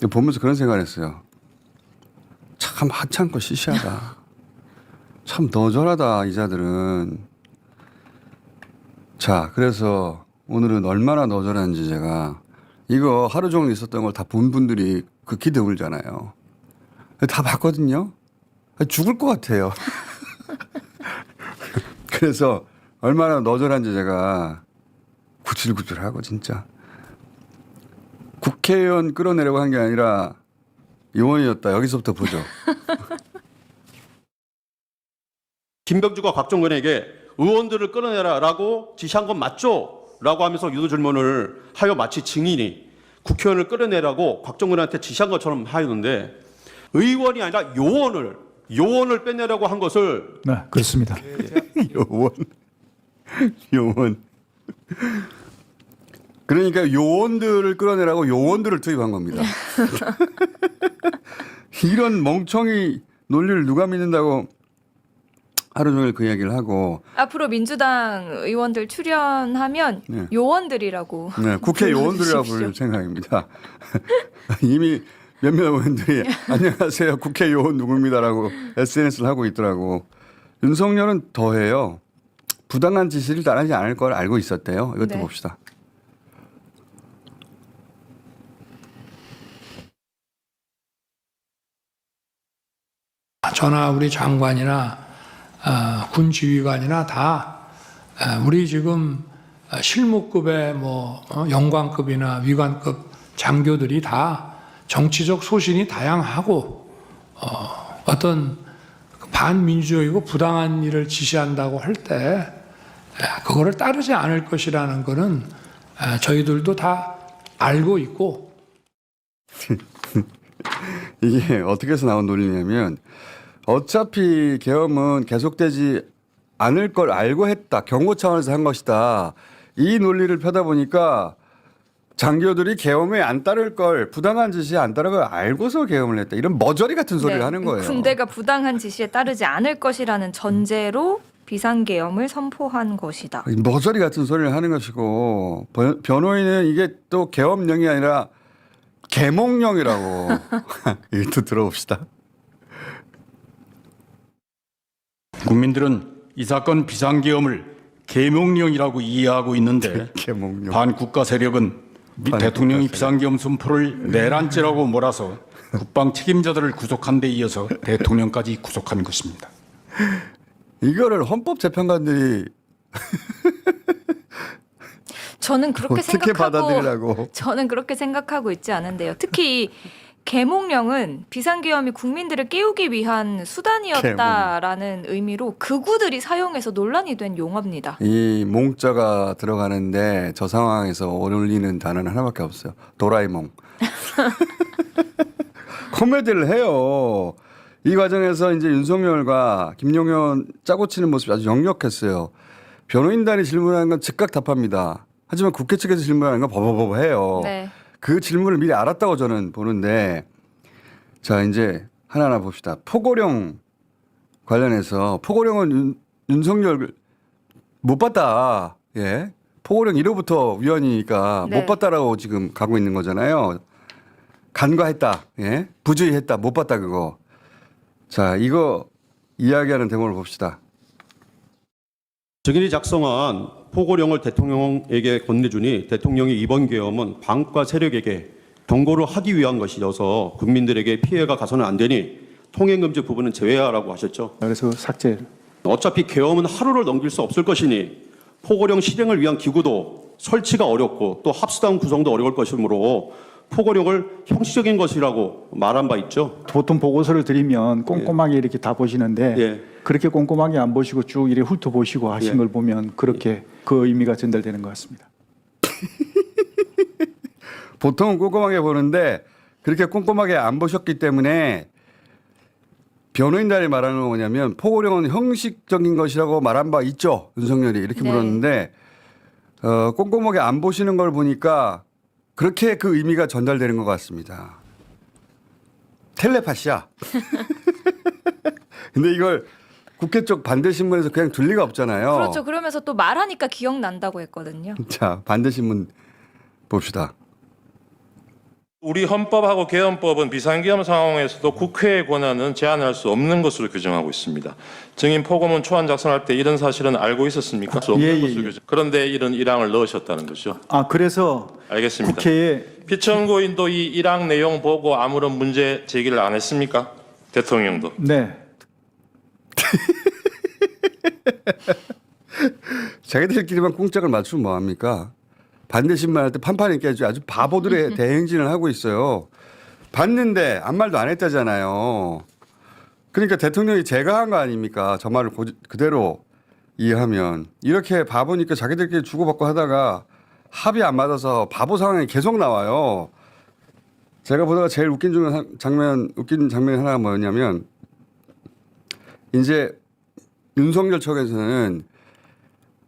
보면서 그런 생각을 했어요. 참 하찮고 시시하다. 참 너절하다 이 자들은. 자, 그래서 오늘은 얼마나 너절한지 제가 이거 하루 종일 있었던 걸 다 본 분들이 그 기대 울잖아요. 다 봤거든요. 죽을 것 같아요. 그래서 얼마나 너절한지 제가 구질구질하고 진짜. 국회의원 끌어내려고 한 게 아니라 의원이었다. 여기서부터 보죠. 김병주가 곽종근에게 의원들을 끌어내라라고 지시한 건 맞죠? 라고 하면서 유도 질문을 하여 마치 증인이 국회의원을 끌어내라고 곽종근한테 지시한 것처럼 하였는데 의원이 아니라 요원을 빼내라고 한 것을 네, 그렇습니다. 요원. 그러니까 요원들을 끌어내라고 요원들을 투입한 겁니다. 이런 멍청이 논리를 누가 믿는다고 하루 종일 그 이야기를 하고. 앞으로 민주당 의원들 출연하면 네. 요원들이라고. 네, 국회 요원들이라고 부를 생각입니다. 이미 몇몇 의원들이 안녕하세요 국회 요원 누구입니다라고 SNS를 하고 있더라고. 윤석열은 더해요. 부당한 지시를 따르지 않을 걸 알고 있었대요. 이것도 네. 봅시다. 저나 우리 장관이나 군 지휘관이나 다 우리 지금 실무급의 영관급이나 위관급 장교들이 다 정치적 소신이 다양하고 어떤 반민주적이고 부당한 일을 지시한다고 할 때 그거를 따르지 않을 것이라는 거는 저희들도 다 알고 있고. 이게 어떻게 해서 나온 논리냐면 어차피 계엄은 계속되지 않을 걸 알고 했다. 경고 차원에서 한 것이다. 이 논리를 펴다 보니까 장교들이 계엄에 안 따를 걸 부당한 지시에 안 따를 걸 알고서 계엄을 했다. 이런 머저리 같은 소리를 네. 하는 거예요. 군대가 부당한 지시에 따르지 않을 것이라는 전제로 비상계엄을 선포한 것이다. 머저리 같은 소리를 하는 것이고 변호인은 이게 또 계엄령이 아니라 계몽령이라고. 이것도 들어봅시다. 국민들은 이 사건 비상계엄을 계몽령이라고 이해하고 있는데 계몽령. 반국가 세력은 대통령이 비상계엄 선포를 내란죄라고 몰아서 국방 책임자들을 구속한 데 이어서 대통령까지 구속한 것입니다. 이거를 헌법재판관들이 저는 그렇게 어떻게 받아들이라고. 저는 그렇게 생각하고 있지 않은데요. 특히 계몽령은 비상계엄이 국민들을 깨우기 위한 수단이었다라는 의미로 극우들이 사용해서 논란이 된 용어입니다. 이 몽자가 들어가는데 저 상황에서 어울리는 단어는 하나밖에 없어요. 도라에몽. 코미디를 해요. 이 과정에서 이제 윤석열과 김용현 짜고 치는 모습이 아주 역력했어요. 변호인단이 질문하는 건 즉각 답합니다. 하지만 국회 측에서 질문하는 건 버버버버 해요. 네. 그 질문을 미리 알았다고 저는 보는데, 자 이제 하나하나 봅시다. 포고령 관련해서 포고령은 윤석열 못 봤다. 예, 포고령 1호부터 위헌이니까 네. 못 봤다라고 지금 가고 있는 거잖아요. 간과했다. 예, 부주의했다. 못 봤다 그거. 자 이거 이야기하는 대목을 봅시다. 증인이 작성한 포고령을 대통령에게 건네주니 대통령이 이번 계엄은 반국가 세력에게 경고를 하기 위한 것이어서 국민들에게 피해가 가서는 안 되니 통행금지 부분은 제외하라고 하셨죠. 그래서 삭제. 어차피 계엄은 하루를 넘길 수 없을 것이니 포고령 실행을 위한 기구도 설치가 어렵고 또 합수당 구성도 어려울 것이므로 포고령을 형식적인 것이라고 말한 바 있죠. 보통 보고서를 드리면 꼼꼼하게 이렇게 다 보시는데 예. 그렇게 꼼꼼하게 안 보시고 쭉 이렇게 훑어보시고 하신 예. 걸 보면 그렇게 그 의미가 전달되는 것 같습니다. 보통은 꼼꼼하게 보는데 그렇게 꼼꼼하게 안 보셨기 때문에 변호인단이 말하는 건 뭐냐면 포고령은 형식적인 것이라고 말한 바 있죠. 윤석열이 이렇게 네. 물었는데 꼼꼼하게 안 보시는 걸 보니까 그렇게 그 의미가 전달되는 것 같습니다. 텔레파시야. 근데 이걸 국회 쪽 반대신문에서 그냥 둘 리가 없잖아요. 그렇죠. 그러면서 또 말하니까 기억난다고 했거든요. 자, 반대신문 봅시다. 우리 헌법하고 개헌법은 비상기업 상황에서도 국회의 권한은 제한할 수 없는 것으로 규정하고 있습니다. 증인 포고문 초안 작성할 때 이런 사실은 알고 있었습니까? 예. 그런데 이런 일항을 넣으셨다는 거죠. 그래서 알겠습니다. 국회에 피청구인도 이 일항 내용 보고 아무런 문제 제기를 안 했습니까? 대통령도. 네. 자기들끼리만 꿍짝을 맞추면 뭐합니까? 반대신문 할 때 판판이 깨지고 아주 바보들의 대행진을 하고 있어요. 봤는데 아무 말도 안 했다잖아요. 그러니까 대통령이 제가 한 거 아닙니까? 저 말을 그대로 이해하면. 이렇게 바보니까 자기들끼리 주고받고 하다가 합의 안 맞아서 바보 상황이 계속 나와요. 제가 보다가 제일 웃긴 장면이 하나가 뭐였냐면 이제 윤석열 측에서는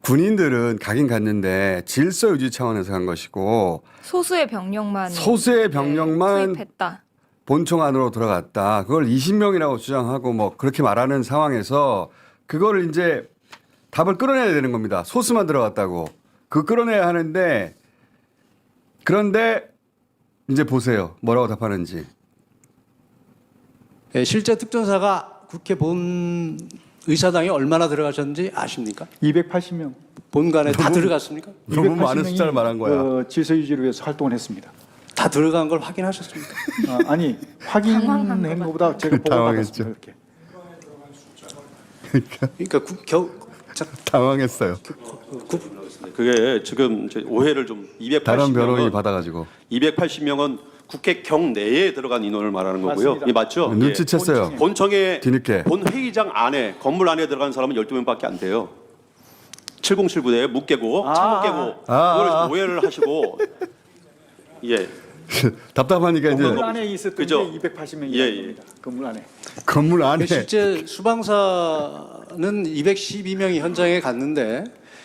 군인들은 가긴 갔는데 질서 유지 차원에서 간 것이고 소수의 병력만 투입했다. 본청 안으로 들어갔다. 그걸 20명이라고 주장하고 뭐 그렇게 말하는 상황에서 그거를 이제 답을 끌어내야 되는 겁니다. 소수만 들어갔다고. 그 끌어내야 하는데 그런데 이제 보세요. 뭐라고 답하는지. 네, 실제 특전사가 국회 본 의사당에 얼마나 들어가셨는지 아십니까? 280명. 본관에 다 들어갔습니까? 너무 많은 숫자를 말한 거야. 질서 유지를 위해서 활동을 했습니다. 다 들어간 걸 확인하셨습니까? 아니 확인한 것보다 제가 보고 당황했죠. 받았습니다. 이렇게. 그러니까 당황했어요. 그게 지금 이제 오해를 좀 다른 변호인이 280명은 받아가지고 280명은 국회 경 내에 들어간 인원을 말하는 거고요. 맞습니다. 이 맞죠? 눈치챘어요. 본청에 뒤늦게. 본 회의장 안에 건물 안에 들어간 사람은 12명밖에 안 돼요. 7079대 묵 깨고 창문 깨고 그걸 오해를 하시고 예. 답답하니까 이제 건물 안에 있었던 그죠? 게 280명이라는 예. 겁니다. 건물 안에. 건물 안에 실제 수방사는 212명이 현장에 갔는데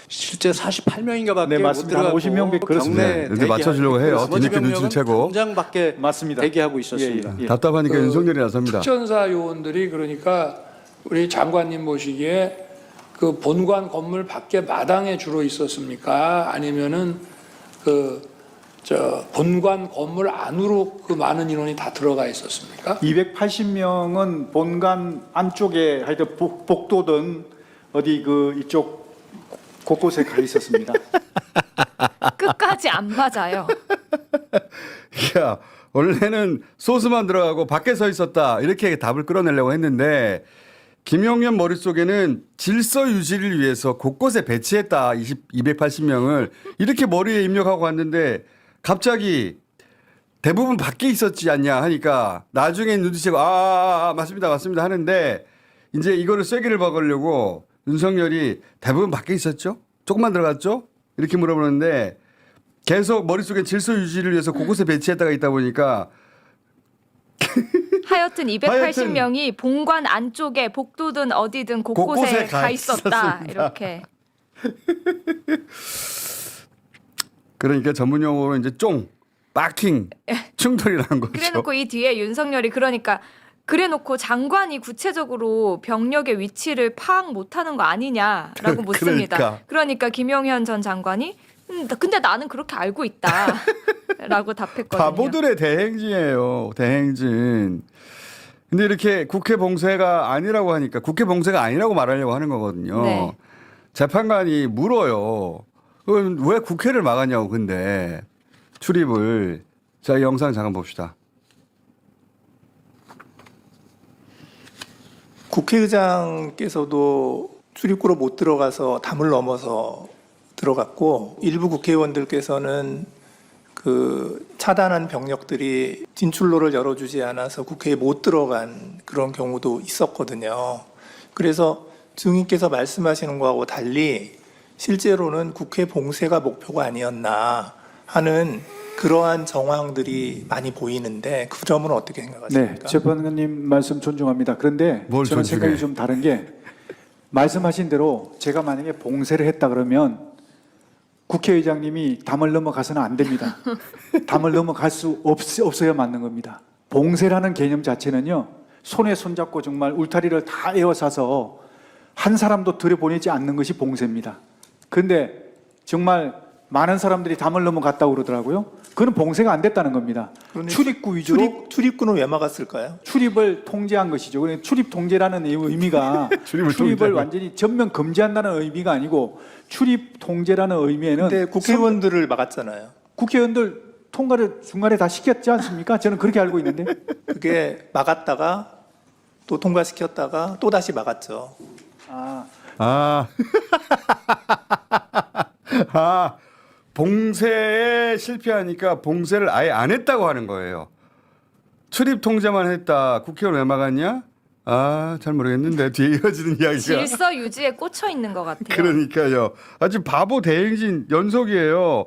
실제 48명인가밖에 네, 못 맞습니다. 들어가고 50명 그렇습니다. 경내 근데 맞춰주려고 해요. 나머지 뒤늦게 눈치를 병력은 채고. 현장 밖에 맞습니다. 대기하고 있었습니다. 예. 답답하니까 윤석열이 나섭니다. 특전사 요원들이 그러니까 우리 장관님 보시기에 그 본관 건물 밖에 마당에 주로 있었습니까? 아니면은 본관 건물 안으로 그 많은 인원이 다 들어가 있었습니까? 280명은 본관 안쪽에 하여튼 복도든 어디 이쪽 곳곳에 가 있었습니다. 끝까지 안 맞아요. 야, 원래는 소수만 들어가고 밖에 서 있었다. 이렇게 답을 끌어내려고 했는데 김용현 머릿속에는 질서 유지를 위해서 곳곳에 배치했다. 280명을 이렇게 머리에 입력하고 갔는데 갑자기 대부분 밖에 있었지 않냐 하니까 나중에 눈치채고 맞습니다 하는데 이제 이거를 쐐기를 박으려고 윤석열이 대부분 밖에 있었죠? 조금만 들어갔죠? 이렇게 물어보는데 계속 머릿속에 질서 유지를 위해서 곳곳에 배치했다가 있다 보니까 하여튼 280명이 본관 안쪽에 복도든 어디든 곳곳에 가 있었다. 이렇게. 그러니까 전문 용어로 이제 빡킹 충돌이라는 거죠. 그래놓고 이 뒤에 윤석열이 그래놓고 장관이 구체적으로 병력의 위치를 파악 못하는 거 아니냐라고 묻습니다. 그러니까 김용현 전 장관이 근데 나는 그렇게 알고 있다라고 답했거든요. 바보들의 대행진이에요. 대행진. 근데 이렇게 국회 봉쇄가 아니라고 하니까 국회 봉쇄가 아니라고 말하려고 하는 거거든요. 네. 재판관이 물어요. 왜 국회를 막았냐고 근데 출입을. 자, 이 영상 잠깐 봅시다. 국회의장께서도 출입구로 못 들어가서 담을 넘어서 들어갔고 일부 국회의원들께서는 그 차단한 병력들이 진출로를 열어주지 않아서 국회에 못 들어간 그런 경우도 있었거든요. 그래서 증인께서 말씀하시는 거하고 달리 실제로는 국회 봉쇄가 목표가 아니었나 하는 그러한 정황들이 많이 보이는데 그 점은 어떻게 생각하십니까? 네, 재판관님 말씀 존중합니다. 그런데 뭘 저는 존중해? 생각이 좀 다른 게 말씀하신 대로 제가 만약에 봉쇄를 했다 그러면 국회의장님이 담을 넘어가서는 안 됩니다. 담을 넘어갈 수 없어야 맞는 겁니다. 봉쇄라는 개념 자체는요. 손에 손잡고 정말 울타리를 다 에워싸서 한 사람도 들여보내지 않는 것이 봉쇄입니다. 그런데 정말 많은 사람들이 담을 넘어갔다고 그러더라고요. 그건 봉쇄가 안 됐다는 겁니다. 그런데 출입구 위주로 출입구는 왜 막았을까요? 출입을 통제한 것이죠. 그러니까 출입 통제라는 이 의미가 출입을 출입을 통제하고. 완전히 전면 금지한다는 의미가 아니고 출입 통제라는 의미에는 근데 국회의원들을 막았잖아요. 국회의원들 통과를 중간에 다 시켰지 않습니까? 저는 그렇게 알고 있는데. 그게 막았다가 또 통과시켰다가 또 다시 막았죠. 아, 아, 봉쇄에 실패하니까 봉쇄를 아예 안 했다고 하는 거예요. 출입 통제만 했다. 국회의원 왜 막았냐? 아, 잘 모르겠는데 뒤에 이어지는 이야기가. 질서 유지에 꽂혀 있는 것 같아요. 그러니까요. 아주 바보 대행진 연속이에요.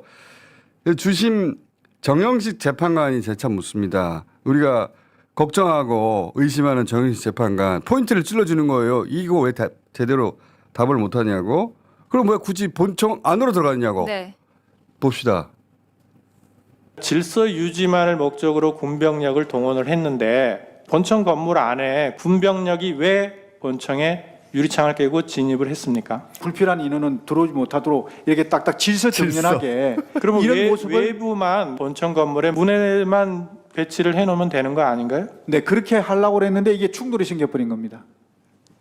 주심 정영식 재판관이 제참 묻습니다. 우리가 걱정하고 의심하는 정영식 재판관 포인트를 찔러주는 거예요. 이거 왜 제대로 답을 못하냐고. 그럼 왜 굳이 본청 안으로 들어갔냐고. 네. 봅시다. 질서 유지만을 목적으로 군병력을 동원을 했는데 본청 건물 안에 군병력이 왜 본청에 유리창을 깨고 진입을 했습니까? 불필요한 인원은 들어오지 못하도록 이렇게 딱딱 질서 정연하게 그러면 이런 모습을 외부만 본청 건물에 문에만 배치를 해놓으면 되는 거 아닌가요? 네 그렇게 하려고 그랬는데 이게 충돌이 생겨버린 겁니다.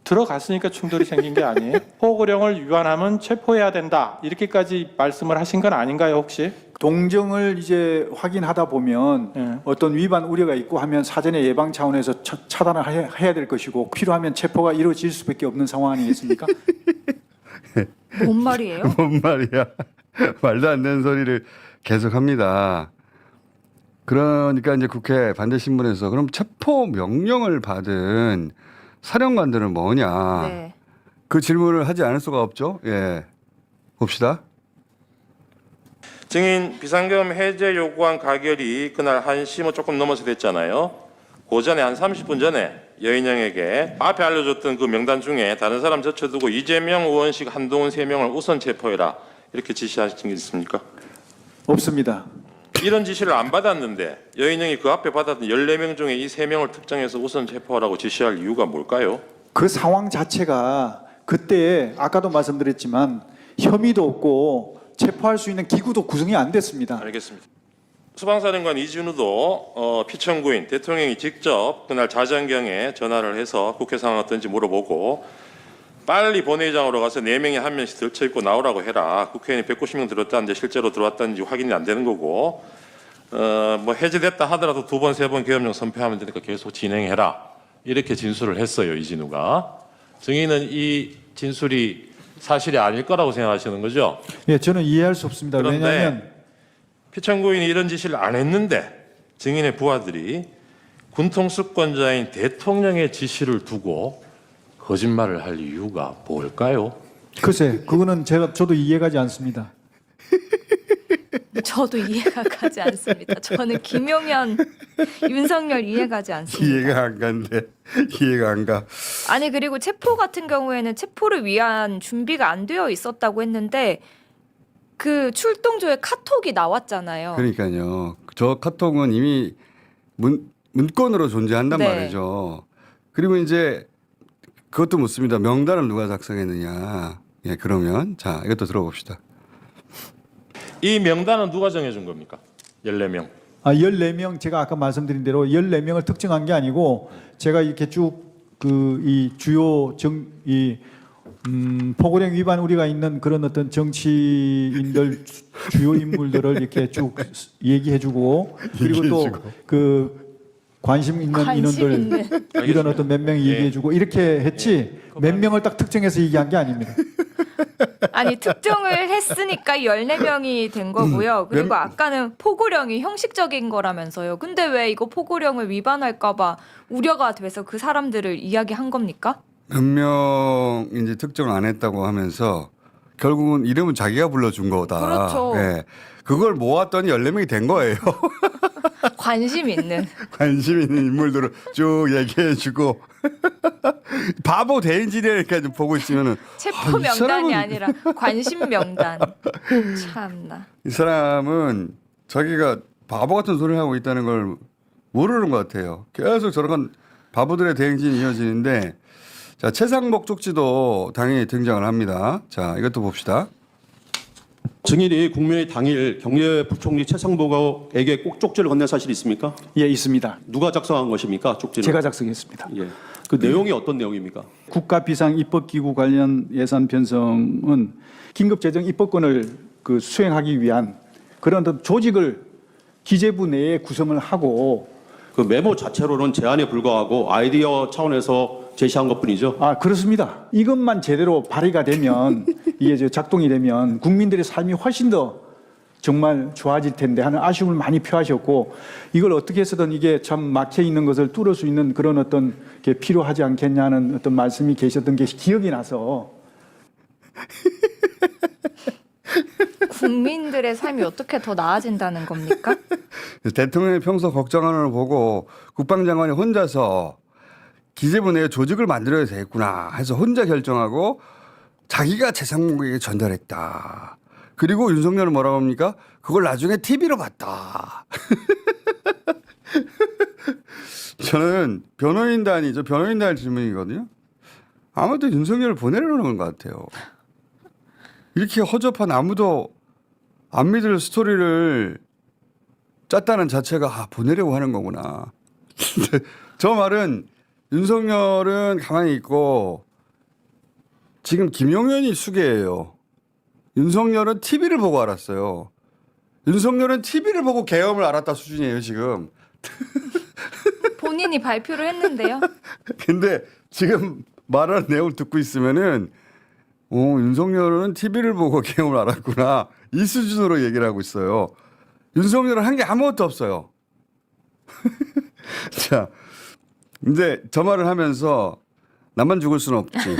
들어갔으니까 충돌이 생긴 게 아니에요? 포고령을 위반하면 체포해야 된다 이렇게까지 말씀을 하신 건 아닌가요 혹시? 동정을 이제 확인하다 보면 네. 어떤 위반 우려가 있고 하면 사전에 예방 차원에서 차단을 해야 될 것이고 필요하면 체포가 이루어질 수밖에 없는 상황 아니겠습니까? 뭔 말이에요? 뭔 말이야. 말도 안 되는 소리를 계속합니다. 그러니까 이제 국회 반대신문에서 그럼 체포 명령을 받은 사령관들은 뭐냐. 네. 그 질문을 하지 않을 수가 없죠. 예. 봅시다. 증인 비상계엄 해제 요구안 가결이 그날 1시 뭐 조금 넘어서 됐잖아요. 그 전에 한 30분 전에 여인영에게 앞에 알려줬던 그 명단 중에 다른 사람 제쳐두고 이재명, 의원식, 한동훈 3명을 우선 체포해라 이렇게 지시하신 게 있습니까? 없습니다. 이런 지시를 안 받았는데 여인영이 그 앞에 받았던 14명 중에 이 3명을 특정해서 우선 체포하라고 지시할 이유가 뭘까요? 그 상황 자체가 그때 아까도 말씀드렸지만 혐의도 없고 체포할 수 있는 기구도 구성이 안 됐습니다. 알겠습니다. 수방사령관 이준우도 피청구인 대통령이 직접 그날 자정경에 전화를 해서 국회 상황 어떤지 물어보고 빨리 본회의장으로 가서 4명이 한 명씩 들쳐입고 나오라고 해라. 국회의원이 190명 들었다는데 실제로 들어왔다는지 확인이 안 되는 거고 뭐 해제됐다 하더라도 2번, 3번 계엄령 선포하면 되니까 계속 진행해라. 이렇게 진술을 했어요. 이진우가. 증인은 이 진술이 사실이 아닐 거라고 생각하시는 거죠? 예, 저는 이해할 수 없습니다. 그런데 왜냐하면 피청구인이 이런 지시를 안 했는데 증인의 부하들이 군통수권자인 대통령의 지시를 두고 거짓말을 할 이유가 뭘까요? 글쎄 그거는 저도 이해가지 않습니다. 저도 이해가 가지 않습니다. 저는 김용현, 윤석열 이해가지 않습니다. 이해가 안 간대. 이해가 안 가. 아니 그리고 체포 같은 경우에는 체포를 위한 준비가 안 되어 있었다고 했는데 그 출동조에 카톡이 나왔잖아요. 그러니까요. 저 카톡은 이미 문건으로 존재한단 네. 말이죠. 그리고 이제 그것도 묻습니다. 명단을 누가 작성했느냐. 예, 그러면 자 이것도 들어봅시다. 이 명단은 누가 정해준 겁니까? 14명. 14명 제가 아까 말씀드린 대로 14명을 특정한 게 아니고 제가 이렇게 쭉 그 이 주요 포고령 위반 우리가 있는 그런 어떤 정치인들 주요 인물들을 이렇게 쭉 얘기해주고 그리고 또 그 관심 있는 인원들 이런 어떤 몇 명 얘기해주고 이렇게 했지 몇 명을 딱 특정해서 얘기한 게 아닙니다. 아니 특정을 했으니까 14명이 된 거고요. 그리고 아까는 포고령이 형식적인 거라면서요. 근데 왜 이거 포고령을 위반할까 봐 우려가 돼서 그 사람들을 이야기한 겁니까? 몇 명 이제 특정을 안 했다고 하면서 결국은 이름은 자기가 불러준 거다. 그렇죠. 예. 그걸 모았더니 14명이 된 거예요. 관심 있는. 관심 있는 인물들을 쭉 얘기해주고 바보 대인지리니까 좀 보고 있으면은 체포 이 명단이 사람은- 아니라 관심 명단. 참나. 이 사람은 자기가 바보 같은 소리를 하고 있다는 걸 모르는 것 같아요. 계속 저런 바보들의 대행진이 이어지는데 자 최상목 쪽지도 당연히 등장을 합니다. 자 이것도 봅시다. 증인이 국민의 당일 경제부총리 최상복에게 꼭 쪽지를 건넨 사실이 있습니까? 예, 있습니다. 누가 작성한 것입니까? 쪽지를? 제가 작성했습니다. 예. 그 내용이 어떤 내용입니까? 국가 비상 입법기구 관련 예산 편성은 긴급재정 입법권을 수행하기 위한 그런 어떤 조직을 기재부 내에 구성을 하고 그 메모 자체로는 제안에 불과하고 아이디어 차원에서 제시한 것뿐이죠. 그렇습니다. 이것만 제대로 발의가 되면 이게 작동이 되면 국민들의 삶이 훨씬 더 정말 좋아질 텐데 하는 아쉬움을 많이 표하셨고 이걸 어떻게 해서든 이게 참 막혀 있는 것을 뚫을 수 있는 그런 어떤 게 필요하지 않겠냐는 어떤 말씀이 계셨던 게 기억이 나서 국민들의 삶이 어떻게 더 나아진다는 겁니까? 대통령이 평소 걱정하는 걸 보고 국방장관이 혼자서 기재부 내에 조직을 만들어야 되겠구나 해서 혼자 결정하고 자기가 최상목에게 전달했다. 그리고 윤석열은 뭐라고 합니까? 그걸 나중에 TV로 봤다. 저는 변호인단이죠. 변호인단 질문이거든요. 아무도 윤석열을 보내려는 것 같아요. 이렇게 허접한 아무도 안 믿을 스토리를 짰다는 자체가 보내려고 하는 거구나. 저 말은 윤석열은 가만히 있고 지금 김용현이 수계예요. 윤석열은 TV를 보고 알았어요. 윤석열은 TV를 보고 계엄을 알았다 수준이에요 지금. 본인이 발표를 했는데요. 근데 지금 말하는 내용을 듣고 있으면은 윤석열은 TV를 보고 계엄을 알았구나 이 수준으로 얘기를 하고 있어요. 윤석열은 한 게 아무것도 없어요. 자, 근데 저 말을 하면서 나만 죽을 수는 없지.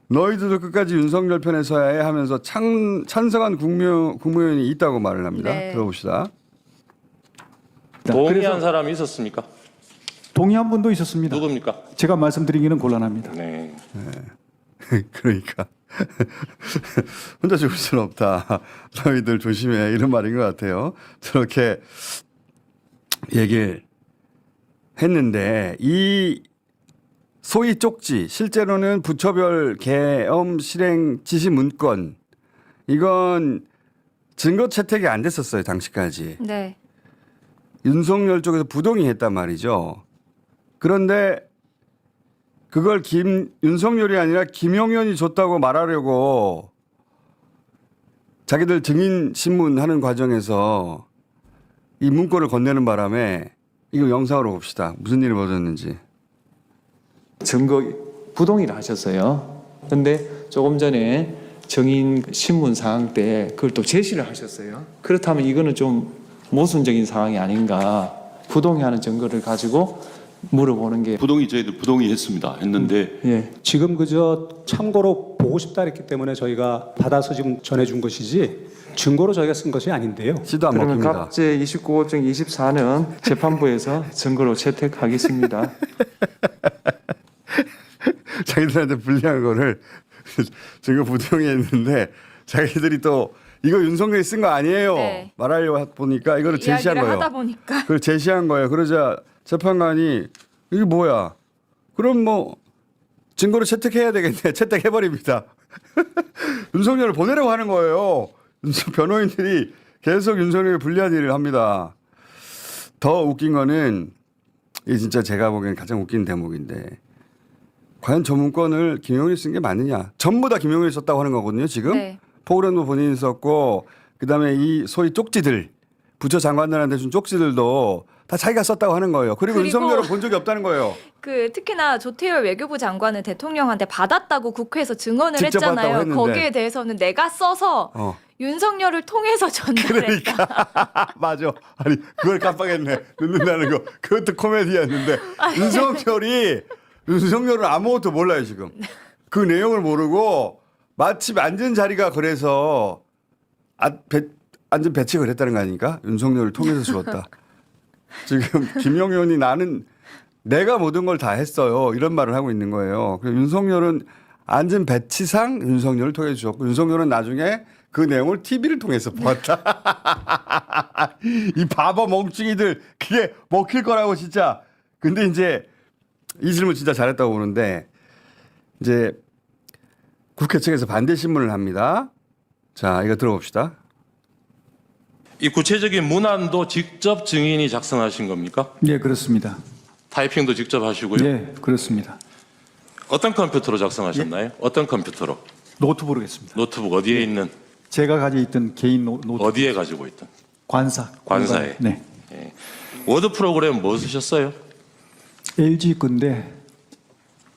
너희들도 끝까지 윤석열 편에 서야 해 하면서 찬성한 국무위원이 있다고 말을 합니다. 네. 들어봅시다. 동의한 사람이 있었습니까? 동의한 분도 있었습니다. 누굽니까? 제가 말씀드리기는 곤란합니다. 네. 그러니까 혼자 죽을 수는 없다. 너희들 조심해 이런 말인 것 같아요. 저렇게 얘기를 했는데 이 소위 쪽지 실제로는 부처별 계엄 실행 지시 문건 이건 증거 채택이 안 됐었어요 당시까지. 네. 윤석열 쪽에서 부동의했단 말이죠. 그런데 그걸 윤석열이 아니라 김용현이 줬다고 말하려고 자기들 증인 신문하는 과정에서 이 문건을 건네는 바람에 이거 영상으로 봅시다. 무슨 일이 벌어졌는지. 증거 부동의를 하셨어요. 그런데 조금 전에 증인 신문 사항 때 그걸 또 제시를 하셨어요. 그렇다면 이거는 좀 모순적인 상황이 아닌가. 부동의하는 증거를 가지고 물어보는 게 저희들 부동의했습니다. 했는데 예. 지금 그저 참고로 보고 싶다 했기 때문에 저희가 받아서 지금 전해준 것이지 증거로 저희가 쓴 것이 아닌데요. 시도 안 그러면 먹힙니다. 각제 29호증 24는 재판부에서 증거로 채택하겠습니다. 자기들한테 불리한 거를 증거 부동의했는데 자기들이 또 이거 윤석열이 쓴 거 아니에요. 네. 말하려고 보니까 이거를 제시한 이야기를 거예요. 하다 보니까 그걸 제시한 거예요. 그러자 재판관이 이게 뭐야? 그럼 뭐 증거를 채택해야 되겠네. 채택해버립니다. 윤석열을 보내려고 하는 거예요. 변호인들이 계속 윤석열에 불리한 일을 합니다. 더 웃긴 거는 이게 진짜 제가 보기엔 가장 웃긴 대목인데 과연 저 문건을 김용현이 쓴 게 맞느냐. 전부 다 김용현이 썼다고 하는 거거든요. 지금. 네. 포그램도 본인이 썼고 그다음에 이 소위 쪽지들 부처 장관들한테 준 쪽지들도 다 자기가 썼다고 하는 거예요. 그리고 윤석열을 본 적이 없다는 거예요. 특히나 조태열 외교부 장관은 대통령한테 받았다고 국회에서 증언을 직접 받았다고 했잖아요. 했는데. 거기에 대해서는 내가 써서 윤석열을 통해서 전달했다. 그러니까 맞아. 아니 그걸 깜빡했네. 넣는다는 거. 그것도 코미디였는데 윤석열은 아무것도 몰라요 지금. 그 내용을 모르고 마침 앉은 자리가 그래서 앉은 배치가 그랬다는 거 아닙니까? 윤석열을 통해서 주었다. 지금 김용현이 나는 내가 모든 걸 다 했어요. 이런 말을 하고 있는 거예요. 윤석열은 앉은 배치상 윤석열을 통해서 주었고 윤석열은 나중에 그 내용을 TV를 통해서 보았다. 이 바보 멍충이들 그게 먹힐 거라고 진짜. 근데 이제 이 질문 진짜 잘했다고 보는데 이제 국회 측에서 반대 신문을 합니다. 자, 이거 들어봅시다. 이 구체적인 문안도 직접 증인이 작성하신 겁니까? 예, 그렇습니다. 타이핑도 직접 하시고요. 예, 그렇습니다. 어떤 컴퓨터로 작성하셨나요? 어떤 컴퓨터로? 노트북으로 했습니다. 노트북 어디에 있는? 제가 가지고 있던 개인 노트북. 어디에 가지고 있던? 관사에. 네. 예. 워드 프로그램 뭐 쓰셨어요? LG 건데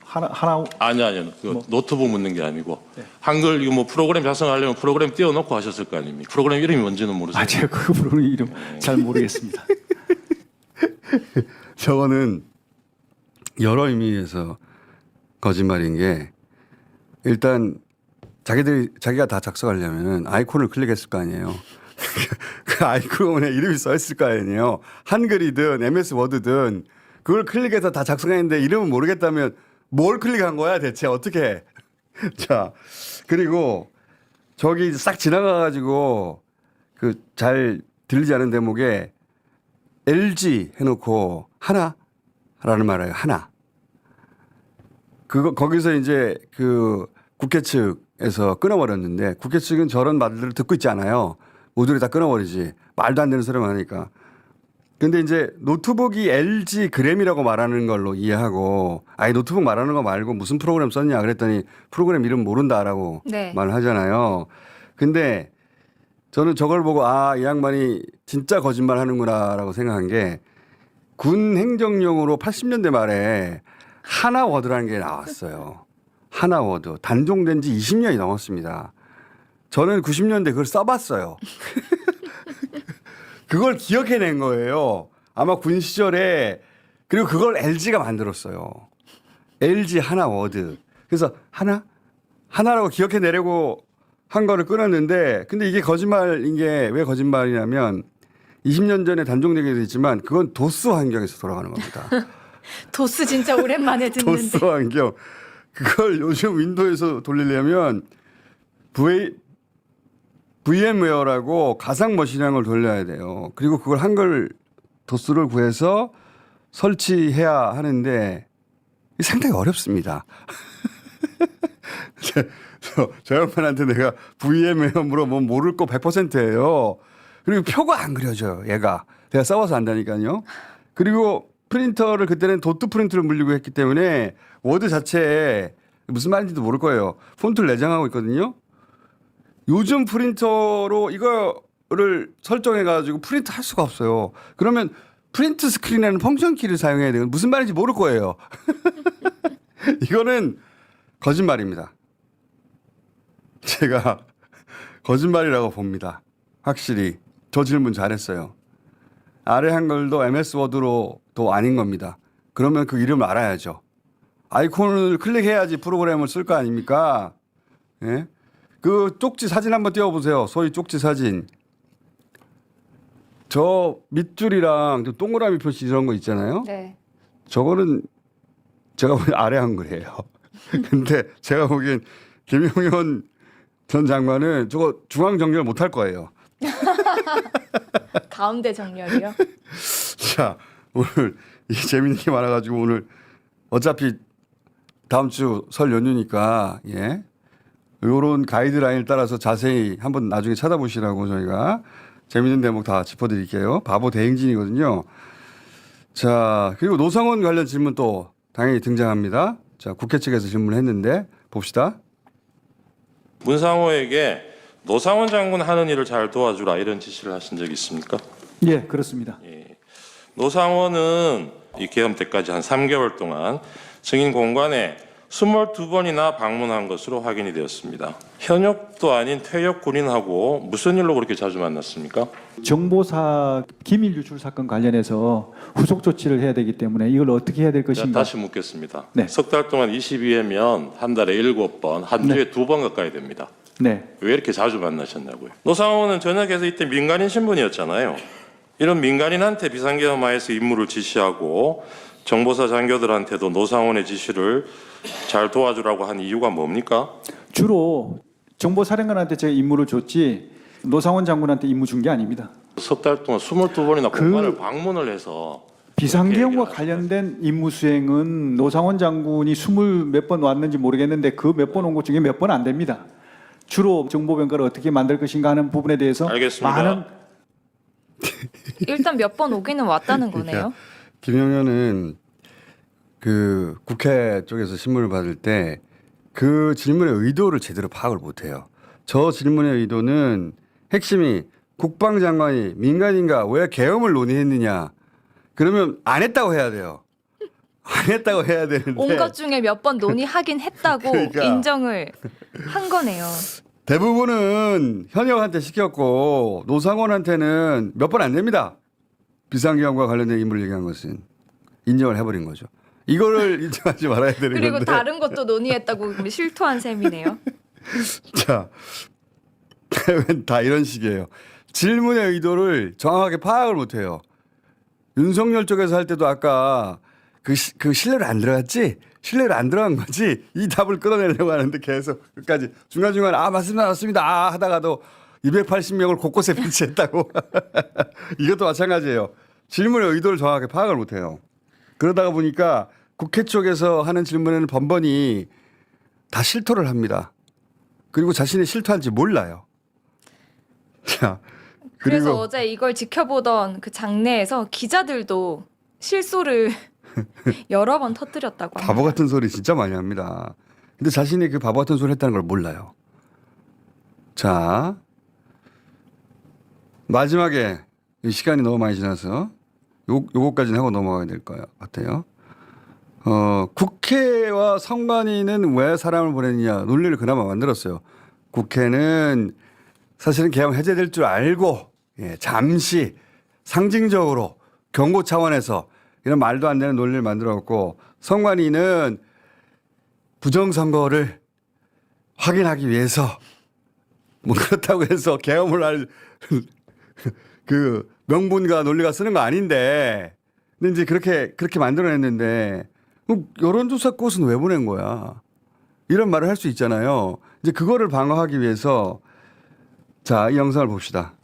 하나 아니요. 그 노트북 묻는 게 아니고 한글 이거 뭐 프로그램 작성하려면 프로그램 띄워놓고 하셨을 거 아닙니까? 프로그램 이름이 뭔지는 모르세요? 제가 그 프로그램 이름 잘 모르겠습니다. 저거는 여러 의미에서 거짓말인 게 일단 자기가 다 작성하려면 아이콘을 클릭했을 거 아니에요. 그 아이콘에 이름이 써 있을 거 아니에요. 한글이든 MS 워드든 그걸 클릭해서 다 작성했는데 이름은 모르겠다면 뭘 클릭한 거야 대체 어떻게 해? 자, 그리고 저기 싹 지나가가지고 그 잘 들리지 않은 대목에 LG 해놓고 하나라는 말이에요. 하나. 거기서 이제 그 국회 측에서 끊어버렸는데 국회 측은 저런 말들을 듣고 있지 않아요. 모두를 다 끊어버리지. 말도 안 되는 소리만 하니까. 근데 이제 노트북이 LG 그램이라고 말하는 걸로 이해하고 아예 노트북 말하는 거 말고 무슨 프로그램 썼냐 그랬더니 프로그램 이름 모른다라고 네. 말을 하잖아요. 근데 저는 저걸 보고 이 양반이 진짜 거짓말 하는구나라고 생각한 게 군 행정용으로 80년대 말에 하나워드라는 게 나왔어요. 하나워드. 단종된 지 20년이 넘었습니다. 저는 90년대 그걸 써봤어요. 그걸 기억해낸 거예요. 아마 군 시절에. 그리고 그걸 LG가 만들었어요. LG 하나워드. 그래서 하나라고 기억해내려고 한 거를 끊었는데 근데 이게 거짓말인 게 왜 거짓말이냐면 20년 전에 단종되기도 했지만 그건 도스 환경에서 돌아가는 겁니다. 도스 진짜 오랜만에 듣는데. 도스 환경. 그걸 요즘 윈도우에서 돌리려면 VMware라고 가상 머신이라는 걸 돌려야 돼요. 그리고 그걸 한글 도스를 구해서 설치해야 하는데 상당히 어렵습니다. 저 양반한테 내가 VMware 물어보면 모를 거 100%예요. 그리고 표가 안 그려져요. 얘가. 내가 써봐서 안다니까요. 그리고 프린터를 그때는 도트 프린트를 물리고 했기 때문에 워드 자체에 무슨 말인지도 모를 거예요. 폰트를 내장하고 있거든요. 요즘 프린터로 이거를 설정해 가지고 프린트 할 수가 없어요. 그러면 프린트 스크린이라는 펑션 키를 사용해야 돼요. 무슨 말인지 모를 거예요. 이거는 거짓말입니다. 제가 거짓말이라고 봅니다. 확실히. 저 질문 잘했어요. 아래 한글도 MS 워드로도 아닌 겁니다. 그러면 그 이름을 알아야죠. 아이콘을 클릭해야지 프로그램을 쓸 거 아닙니까? 예? 그 쪽지 사진 한번 띄워보세요. 소위 쪽지 사진. 저 밑줄이랑 동그라미 표시 이런 거 있잖아요. 네. 저거는 제가 보기엔 아래 한글이에요. 근데 제가 보기엔 김용현 전 장관은 저거 중앙 정렬 못할 거예요. 가운데 정렬이요? 자, 오늘 이게 재밌는 게 많아가지고 오늘 어차피 다음 주 설 연휴니까 예. 요런 가이드라인을 따라서 자세히 한번 나중에 찾아보시라고 저희가 재밌는 대목 다 짚어드릴게요. 바보 대행진이거든요. 자, 그리고 노상원 관련 질문 또 당연히 등장합니다. 자, 국회 측에서 질문했는데 봅시다. 문상호에게 노상원 장군 하는 일을 잘 도와주라 이런 지시를 하신 적이 있습니까? 예, 그렇습니다. 노상원은 이 계엄 때까지 한 3개월 동안 증인 공관에 22번이나 방문한 것으로 확인이 되었습니다. 현역도 아닌 퇴역 군인하고 무슨 일로 그렇게 자주 만났습니까? 정보사 기밀 유출 사건 관련해서 후속 조치를 해야 되기 때문에 이걸 어떻게 해야 될 자, 것인가. 다시 묻겠습니다. 네. 석 달 동안 22회면 한 달에 7번, 한 주에 2번 가까이 됩니다. 네. 왜 이렇게 자주 만나셨냐고요? 노상원은 전역에서 이때 민간인 신분이었잖아요. 이런 민간인한테 비상계엄하에서 임무를 지시하고 정보사 장교들한테도 노상원의 지시를 잘 도와주라고 한 이유가 뭡니까? 주로 정보사령관한테 제가 임무를 줬지 노상원 장군한테 임무 준 게 아닙니다. 석 달 동안 22번이나 그 공간을 방문을 해서 비상계엄과 관련된 임무 수행은 노상원 장군이 20몇 번 왔는지 모르겠는데 그 몇 번 온 것 중에 몇 번 안 됩니다. 주로 정보병가를 어떻게 만들 것인가 하는 부분에 대해서 알겠습니다. 많은 일단 몇 번 오기는 왔다는 거네요. 그러니까 김용현은 그 국회 쪽에서 신문을 받을 때 그 질문의 의도를 제대로 파악을 못해요. 저 질문의 의도는 핵심이 국방장관이 민간인과 왜 계엄을 논의했느냐. 그러면 안 했다고 해야 돼요. 안 했다고 해야 되는데 온 것 중에 몇 번 논의하긴 했다고 그러니까. 인정을 한 거네요. 대부분은 현역한테 시켰고 노상원한테는 몇 번 안 됩니다. 비상계엄과 관련된 인물을 얘기한 것은 인정을 해버린 거죠. 이거를 인정하지 말아야 되는 그리고 건데. 다른 것도 논의했다고 실토한 셈이네요. 자, 다 이런 식이에요. 질문의 의도를 정확하게 파악을 못해요. 윤석열 쪽에서 할 때도 아까 그 신뢰를 안 들어갔지? 신뢰를 안 들어간 거지? 이 답을 끌어내려고 하는데 계속 끝까지 중간중간 맞습니다. 하다가도 280명을 곳곳에 배치했다고. 이것도 마찬가지예요. 질문의 의도를 정확하게 파악을 못해요. 그러다가 보니까 국회 쪽에서 하는 질문에는 번번이 다 실토를 합니다. 그리고 자신이 실토한지 몰라요. 자, 그래서 그리고 어제 이걸 지켜보던 그 장내에서 기자들도 실소를 여러 번 터뜨렸다고 합니다. 바보 같은 소리 진짜 많이 합니다. 근데 자신이 그 바보 같은 소리 했다는 걸 몰라요. 자, 마지막에 이 시간이 너무 많이 지나서 요거까지는 하고 넘어가야 될 것 같아요. 국회와 선관위는 왜 사람을 보냈느냐 논리를 그나마 만들었어요. 국회는 사실은 개헌 해제될 줄 알고 잠시 상징적으로 경고 차원에서 이런 말도 안 되는 논리를 만들었고 선관위는 부정선거를 확인하기 위해서 뭐 그렇다고 해서 개헌을 할 그 명분과 논리가 쓰는 거 아닌데 근데 이제 그렇게 만들어냈는데 여론조사 꽃은 왜 보낸 거야? 이런 말을 할 수 있잖아요. 이제 그거를 방어하기 위해서 자, 이 영상을 봅시다.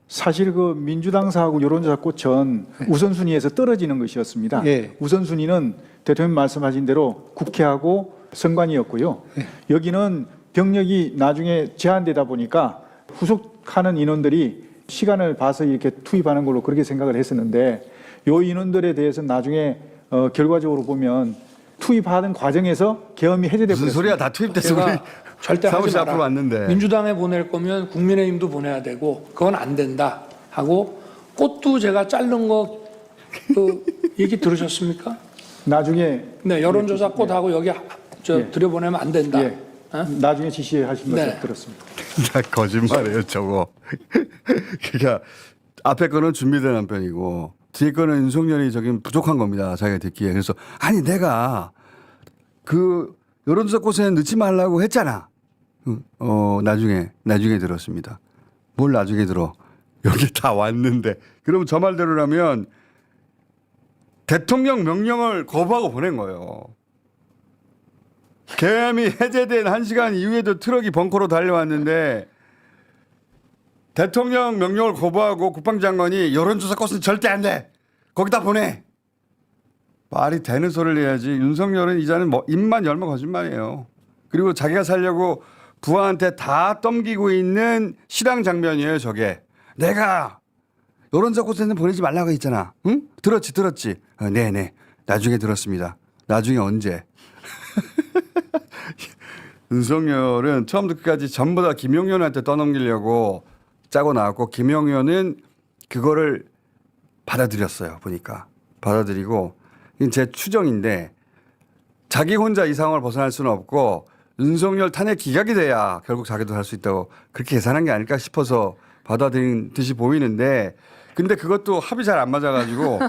사실 그 민주당사하고 여론조사 꽃은 우선순위에서 떨어지는 것이었습니다. 우선순위는 대통령 말씀하신 대로 국회하고 선관위였고요. 여기는 병력이 나중에 제한되다 보니까 후속하는 인원들이 시간을 봐서 이렇게 투입하는 걸로 그렇게 생각을 했었는데 요 인원들에 대해서 나중에 결과적으로 보면 투입하는 과정에서 계엄이 해제돼 무슨 버렸습니다. 소리야? 다 투입됐어. 우리 제가 절대 하지 사무실 마라. 앞으로 왔는데. 민주당에 보낼 거면 국민의힘도 보내야 되고 그건 안 된다 하고 꽃도 제가 자른 거 그 얘기 들으셨습니까? 나중에 네, 여론조사 꽃하고 여기 들여보내면 안 된다. 나중에 지시하신 것을 네. 들었습니다. 거짓말이에요, 저거. 그러니까 앞에 거는 준비된 한편이고 뒤에 거는 윤석열이 저긴 부족한 겁니다. 자기가 듣기에. 그래서 아니 내가 그 여론조사 꽃에 넣지 말라고 했잖아. 나중에 들었습니다. 뭘 나중에 들어? 여기 다 왔는데. 그럼 저 말대로라면 대통령 명령을 거부하고 보낸 거예요. 계엄이 해제된 1시간 이후에도 트럭이 벙커로 달려왔는데 대통령 명령을 거부하고 국방장관이 여론조사 꽃은 절대 안 돼. 거기다 보내. 말이 되는 소리를 해야지. 윤석열은 이제는 뭐 입만 열면 거짓말이에요. 그리고 자기가 살려고 부하한테 다 떠넘기고 있는 실황 장면이에요. 저게. 내가 여론조사 꽃에는 보내지 말라고 했잖아. 응? 들었지. 네네. 나중에 들었습니다. 나중에 언제? 윤석열은 처음부터 끝까지 전부 다 김용현한테 떠넘기려고 짜고 나왔고 김용현은 그거를 받아들였어요. 보니까. 받아들이고 이건 제 추정인데 자기 혼자 이 상황을 벗어날 수는 없고 윤석열 탄핵 기각이 돼야 결국 자기도 할 수 있다고 그렇게 계산한 게 아닐까 싶어서 받아들인 듯이 보이는데 근데 그것도 합이 잘 안 맞아가지고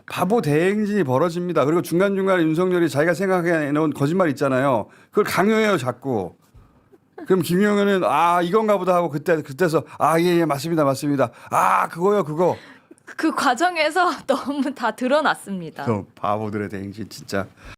바보 대행진이 벌어집니다. 그리고 중간중간에 윤석열이 자기가 생각해 놓은 거짓말 있잖아요. 그걸 강요해요 자꾸. 그럼 김용현은 이건가 보다 하고 그때서 예 맞습니다. 그거요 그거. 그 과정에서 너무 다 드러났습니다. 저 바보들의 대행진 진짜.